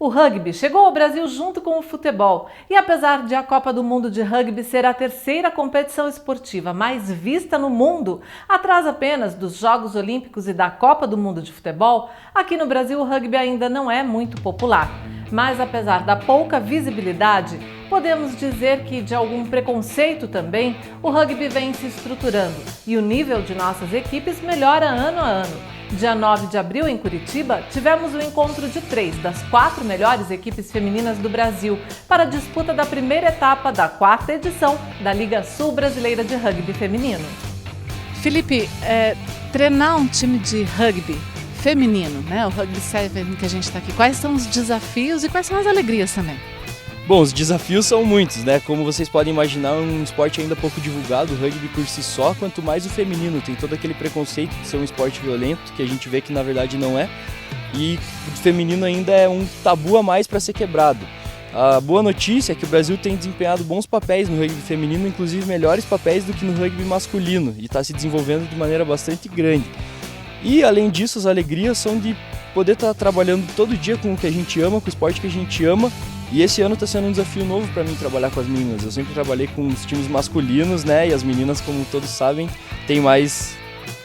O rugby chegou ao Brasil junto com o futebol e apesar de a Copa do Mundo de Rugby ser a terceira competição esportiva mais vista no mundo, atrás apenas dos Jogos Olímpicos e da Copa do Mundo de Futebol, aqui no Brasil o rugby ainda não é muito popular. Mas apesar da pouca visibilidade, podemos dizer que de algum preconceito também, o rugby vem se estruturando e o nível de nossas equipes melhora ano a ano. Dia 9 de abril, em Curitiba, tivemos o encontro de 3 das 4 melhores equipes femininas do Brasil para a disputa da primeira etapa da 4ª edição da Liga Sul Brasileira de Rugby Feminino. Felipe, treinar um time de rugby feminino, né, o Rugby 7 que a gente está aqui, quais são os desafios e quais são as alegrias também? Bom, os desafios são muitos, né? Como vocês podem imaginar, é um esporte ainda pouco divulgado, o rugby por si só, quanto mais o feminino. Tem todo aquele preconceito de ser um esporte violento, que a gente vê que na verdade não é. E o feminino ainda é um tabu a mais para ser quebrado. A boa notícia é que o Brasil tem desempenhado bons papéis no rugby feminino, inclusive melhores papéis do que no rugby masculino, e está se desenvolvendo de maneira bastante grande. E além disso, as alegrias são de poder estar trabalhando todo dia com o que a gente ama, com o esporte que a gente ama. E esse ano está sendo um desafio novo para mim trabalhar com as meninas. Eu sempre trabalhei com os times masculinos, né? E as meninas, como todos sabem, tem mais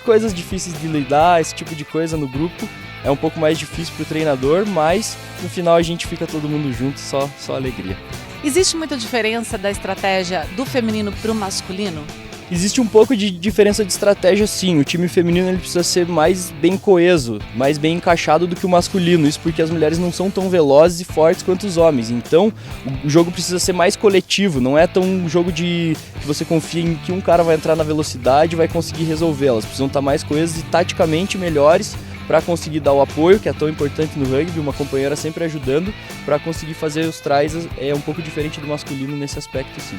coisas difíceis de lidar, esse tipo de coisa no grupo. É um pouco mais difícil para o treinador, mas no final a gente fica todo mundo junto, só alegria. Existe muita diferença da estratégia do feminino para o masculino? Existe um pouco de diferença de estratégia, sim. O time feminino ele precisa ser mais bem coeso, mais bem encaixado do que o masculino. Isso porque as mulheres não são tão velozes e fortes quanto os homens. Então, o jogo precisa ser mais coletivo. Não é tão um jogo de que você confia em que um cara vai entrar na velocidade e vai conseguir resolver. Elas precisam estar mais coesas e taticamente melhores para conseguir dar o apoio, que é tão importante no rugby, uma companheira sempre ajudando, para conseguir fazer os tries. É um pouco diferente do masculino nesse aspecto, sim.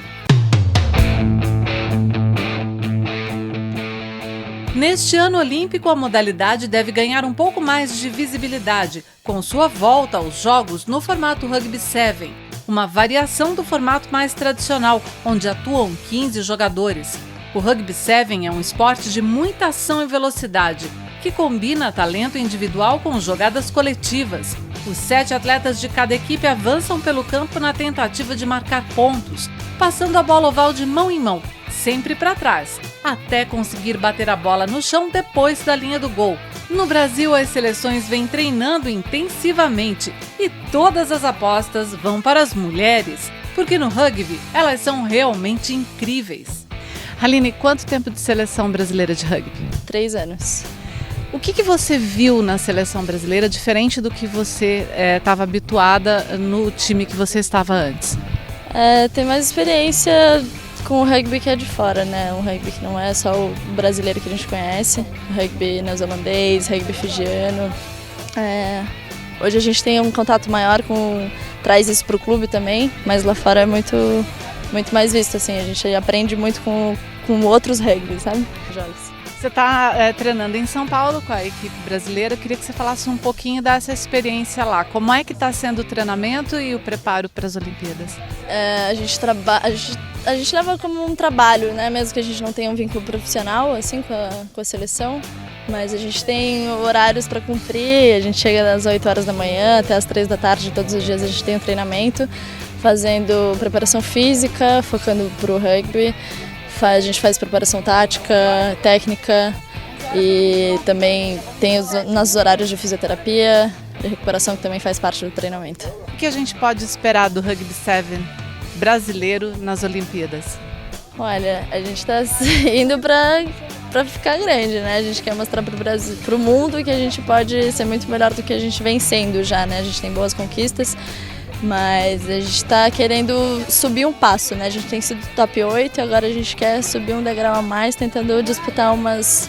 Neste ano olímpico, a modalidade deve ganhar um pouco mais de visibilidade, com sua volta aos Jogos no formato Rugby 7, uma variação do formato mais tradicional, onde atuam 15 jogadores. O Rugby 7 é um esporte de muita ação e velocidade, que combina talento individual com jogadas coletivas. Os 7 atletas de cada equipe avançam pelo campo na tentativa de marcar pontos, passando a bola oval de mão em mão, sempre para trás, até conseguir bater a bola no chão depois da linha do gol. No Brasil, as seleções vêm treinando intensivamente e todas as apostas vão para as mulheres, porque no rugby elas são realmente incríveis. Aline, quanto tempo de seleção brasileira de rugby? 3 anos. O que você viu na seleção brasileira diferente do que você estava habituada no time que você estava antes? Tem mais experiência com o rugby que é de fora, né? Um rugby que não é só o brasileiro que a gente conhece, rugby neozelandês, rugby fijiano. Hoje a gente tem um contato maior traz isso para o clube também, mas lá fora é muito mais visto, assim, a gente aprende muito com outros rugby, sabe? Jogos. Você está treinando em São Paulo com a equipe brasileira. Eu queria que você falasse um pouquinho dessa experiência lá. Como é que está sendo o treinamento e o preparo para as Olimpíadas? A gente leva como um trabalho, né? Mesmo que a gente não tenha um vínculo profissional assim, com a seleção. Mas a gente tem horários para cumprir. A gente chega às 8 horas da manhã até às 3 da tarde. Todos os dias a gente tem um treinamento, fazendo preparação física, focando para o rugby. A gente faz preparação tática, técnica e também tem os nossos horários de fisioterapia e recuperação que também faz parte do treinamento. O que a gente pode esperar do Rugby 7 brasileiro nas Olimpíadas? Olha, a gente está indo para ficar grande, né? A gente quer mostrar para o mundo que a gente pode ser muito melhor do que a gente vem sendo já, né? A gente tem boas conquistas. Mas a gente está querendo subir um passo, né? A gente tem sido top 8 e agora a gente quer subir um degrau a mais, tentando disputar umas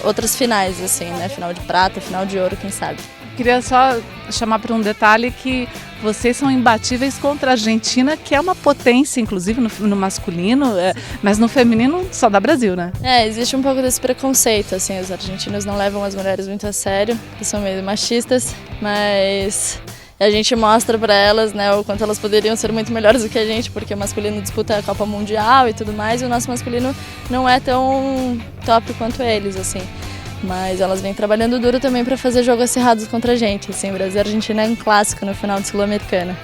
outras finais, assim, né? Final de prata, final de ouro, quem sabe. Queria só chamar para um detalhe que vocês são imbatíveis contra a Argentina, que é uma potência, inclusive no masculino, mas no feminino só dá Brasil, né? Existe um pouco desse preconceito, assim, os argentinos não levam as mulheres muito a sério, que são meio machistas, mas a gente mostra para elas, né, o quanto elas poderiam ser muito melhores do que a gente, porque o masculino disputa a Copa Mundial e tudo mais, e o nosso masculino não é tão top quanto eles, assim. Mas elas vêm trabalhando duro também para fazer jogos acirrados contra a gente. Assim, Brasil e Argentina é um clássico no final de Sul-Americana.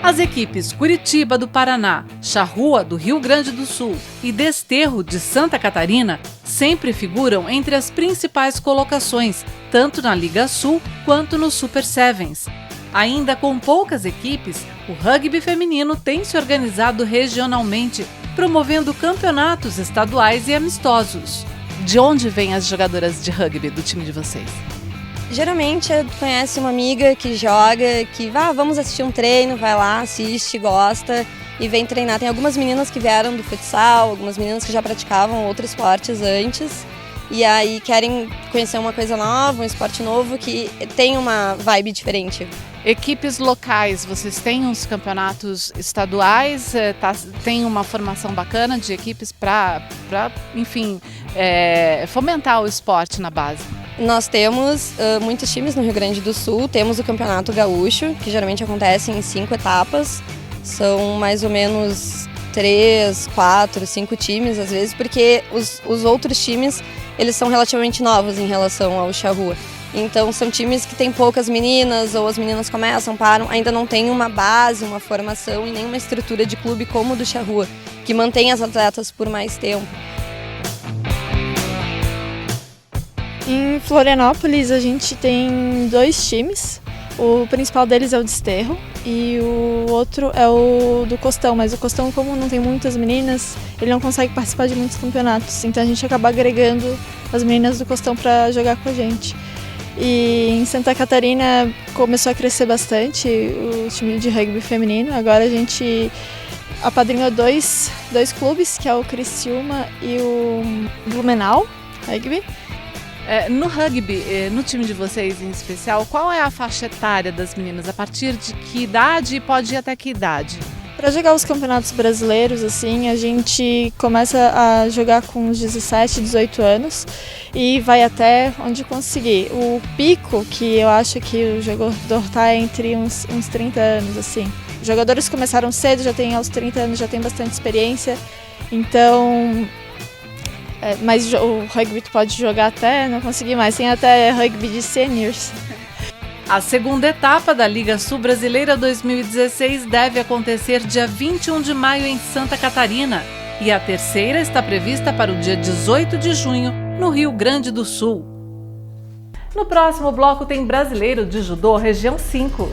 As equipes Curitiba, do Paraná, Charrua, do Rio Grande do Sul e Desterro, de Santa Catarina, sempre figuram entre as principais colocações, tanto na Liga Sul quanto no Super Sevens. Ainda com poucas equipes, o rugby feminino tem se organizado regionalmente, promovendo campeonatos estaduais e amistosos. De onde vêm as jogadoras de rugby do time de vocês? Geralmente conhece uma amiga que joga, que vamos assistir um treino, vai lá, assiste, gosta e vem treinar. Tem algumas meninas que vieram do futsal, algumas meninas que já praticavam outros esportes antes e aí querem conhecer uma coisa nova, um esporte novo que tem uma vibe diferente. Equipes locais, vocês têm uns campeonatos estaduais, tem uma formação bacana de equipes para enfim, fomentar o esporte na base? Nós temos muitos times no Rio Grande do Sul, temos o Campeonato Gaúcho, que geralmente acontece em 5 etapas, são mais ou menos 3, 4, 5 times às vezes, porque os outros times eles são relativamente novos em relação ao Charrua. Então são times que têm poucas meninas, ou as meninas começam, param, ainda não tem uma base, uma formação e nenhuma estrutura de clube como o do Charrua, que mantém as atletas por mais tempo. Em Florianópolis a gente tem 2 times, o principal deles é o Desterro e o outro é o do Costão, mas o Costão, como não tem muitas meninas, ele não consegue participar de muitos campeonatos, então a gente acaba agregando as meninas do Costão para jogar com a gente. E em Santa Catarina começou a crescer bastante o time de rugby feminino, agora a gente apadrinhou dois clubes, que é o Criciúma e o Blumenau Rugby. No rugby, no time de vocês em especial, qual é a faixa etária das meninas? A partir de que idade e pode ir até que idade? Para jogar os campeonatos brasileiros, assim, a gente começa a jogar com uns 17, 18 anos e vai até onde conseguir. O pico, que eu acho que o jogador está entre uns 30 anos, assim. Os jogadores começaram cedo, já tem aos 30 anos, já tem bastante experiência, então... mas o rugby tu pode jogar até não conseguir mais, tem até rugby de seniors. A segunda etapa da Liga Sul Brasileira 2016 deve acontecer dia 21 de maio em Santa Catarina e a terceira está prevista para o dia 18 de junho no Rio Grande do Sul. No próximo bloco tem Brasileiro de Judô Região 5.